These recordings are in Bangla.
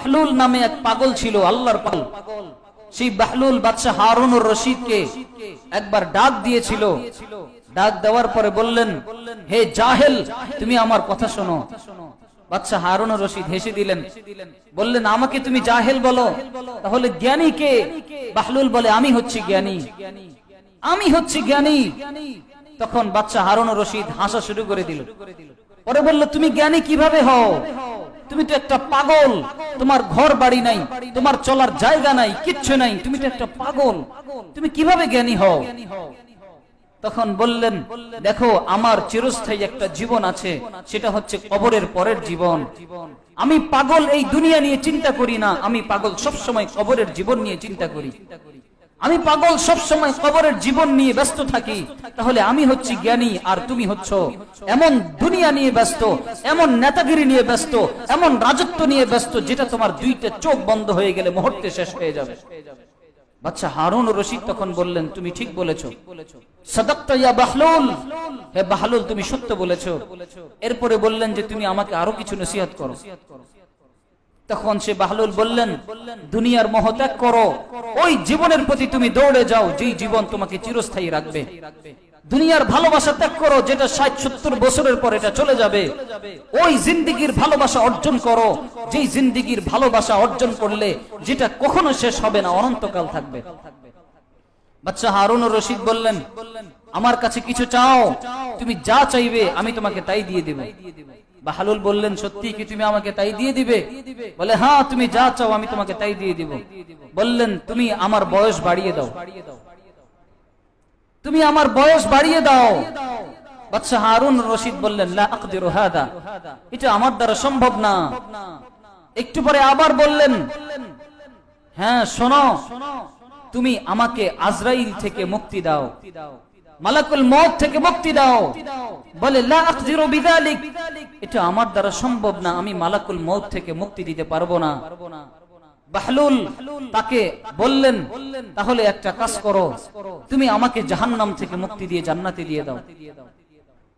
বাহলুল নামে এক পাগল ছিল, আল্লাহর পাগল। সেই বাহলুল বাদশা হারুনুর রশিদকে একবার ডাক দিয়েছিল। ডাক দেওয়ার পরে বললেন, হে জাহেল, তুমি আমার কথা শোনো। বাদশা হারুনুর রশিদ হেসে দিলেন, বললেন, আমাকে তুমি জাহেল বলো, তাহলে জ্ঞানী কে? বাহলুল বলে, আমি হচ্ছি জ্ঞানী, আমি হচ্ছি জ্ঞানী। তখন বাদশা হারুনুর রশিদ হাসা শুরু করে দিল। পরে বলল, তুমি জ্ঞানী কিভাবে হও? তুমি তো একটা পাগল, তোমার ঘর বাড়ি নাই, তোমার চলার জায়গা নাই, কিচ্ছু নাই, তুমি তো একটা পাগল, তুমি কিভাবে জ্ঞানী হও? তখন বললেন, দেখো, আমার চিরস্থায়ী একটা জীবন আছে, সেটা হচ্ছে কবরের পরের জীবন। আমি পাগল এই দুনিয়া নিয়ে চিন্তা করি না, আমি পাগল সবসময় কবরের জীবন নিয়ে চিন্তা করি। আমি পাগল সবসময় কবরের জীবন নিয়ে ব্যস্ত থাকি। তাহলে আমি হচ্ছি জ্ঞানী, আর তুমি হচ্ছ এমন দুনিয়া নিয়ে ব্যস্ত, এমন নেতাগিরি নিয়ে ব্যস্ত, এমন রাজত্ব নিয়ে ব্যস্ত, যেটা তোমার দুইটা চোখ বন্ধ হয়ে গেলে মুহূর্তে শেষ হয়ে যাবে। বাদশা হারুনুর রশিদ তখন বললেন, তুমি ঠিক বলেছো, সাদাক্তা ইয়া বাহলুল, হে বাহলুল, তুমি সত্য বলেছো। এরপরে বললেন যে তুমি আমাকে আরো কিছু নসিহত করো। তখন সে বাহলুল বললেন, দুনিয়ার মোহ ত্যাগ করো, ওই জীবনের প্রতি তুমি দৌড়ে যাও যেই জীবন তোমাকে চিরস্থায়ী রাখবে। দুনিয়ার ভালোবাসা ত্যাগ করো, যেটা ৬০-৭০ বছরের পর এটা চলে যাবে। ওই জিন্দেগির ভালোবাসা অর্জন করো, যেই জিন্দেগির ভালোবাসা অর্জন করলে যেটা কখনো শেষ হবে না, অনন্তকাল থাকবে। বাদশা হারুনুর রশিদ বললেন, আমার কাছে কিছু চাও, তুমি যা চাইবে আমি তোমাকে তাই দিয়ে দেব। বাহলুল বললেন, সত্যি কি তুমি আমাকে তাই দিয়ে দিবে? বলে, হ্যাঁ, তুমি যা চাও আমি তোমাকে তাই দিয়ে দিব। বললেন, তুমি আমার বয়স বাড়িয়ে দাও, তুমি আমার বয়স বাড়িয়ে দাও। বাদশা হারুনুর রশিদ বললেন, লা আকদিরু হাদা, এটা আমার দ্বারা সম্ভব না। একটু পরে আবার বললেন, হ্যাঁ শোনো, তুমি আমাকে আজরাইল থেকে মুক্তি দাও, মালাকুল মউত থেকে মুক্তি দাও। বলে, লা আকদিরু বিযালিক, এটা আমার দ্বারা সম্ভব না, আমি মালাকুল মউত থেকে মুক্তি দিতে পারবো না। বাহলুল তাকে বললেন, তাহলে একটা কাজ করো, তুমি আমাকে জাহান্নাম থেকে মুক্তি দিয়ে জান্নাতে দিয়ে দাও।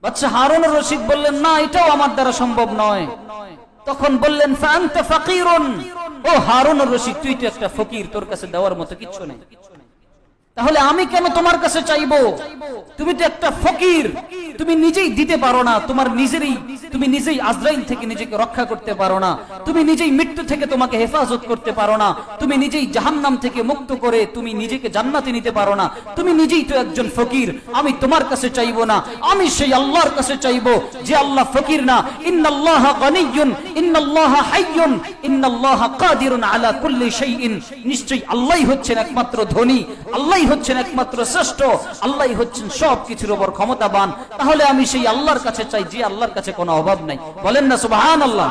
বাদশা হারুনুর রশিদ বললেন, না, এটাও আমার দ্বারা সম্ভব নয়। তখন বললেন, ফাআনতা ফাকিরুন, ও হারুনুর রশিদ, তুই তো একটা ফকির, তোর কাছে দেওয়ার মতো কিচ্ছু নেই, তাহলে আমি কেন তোমার কাছে চাইবো? তুমি তো একটা ফকির, তুমি নিজেই দিতে পারো না, তুমি নিজেই আজরাইল থেকে নিজেকে রক্ষা করতে পারো না, তুমি নিজেই মৃত্যু থেকে তোমাকে হেফাজত করতে পারো না, তুমি নিজেই জাহান্নাম থেকে মুক্ত করে তুমি নিজেকে জান্নাতে নিতে পারো না, তুমি নিজেই তো একজন ফকির। আমি তোমার কাছে চাইবো না, আমি সেই আল্লাহর কাছে চাইবো যে আল্লাহ ফকির না। ইন্নাল্লাহা গানিয়্যুন, ইন্নাল্লাহা হাইয়্যুন, ইন্নাল্লাহা কাদিরুন আলা কুল্লি শাইইন, নিশ্চয়ই আল্লাহই হচ্ছেন একমাত্র ধনী, আল্লাহই হচ্ছেন একমাত্র শ্রেষ্ঠ, আল্লাহই হচ্ছেন সবকিছুর উপর ক্ষমতাবান। তাহলে আমি সেই আল্লাহর কাছে চাই যে আল্লাহর কাছে কোনো অভাব নাই। বলেন না সুবহানাল্লাহ।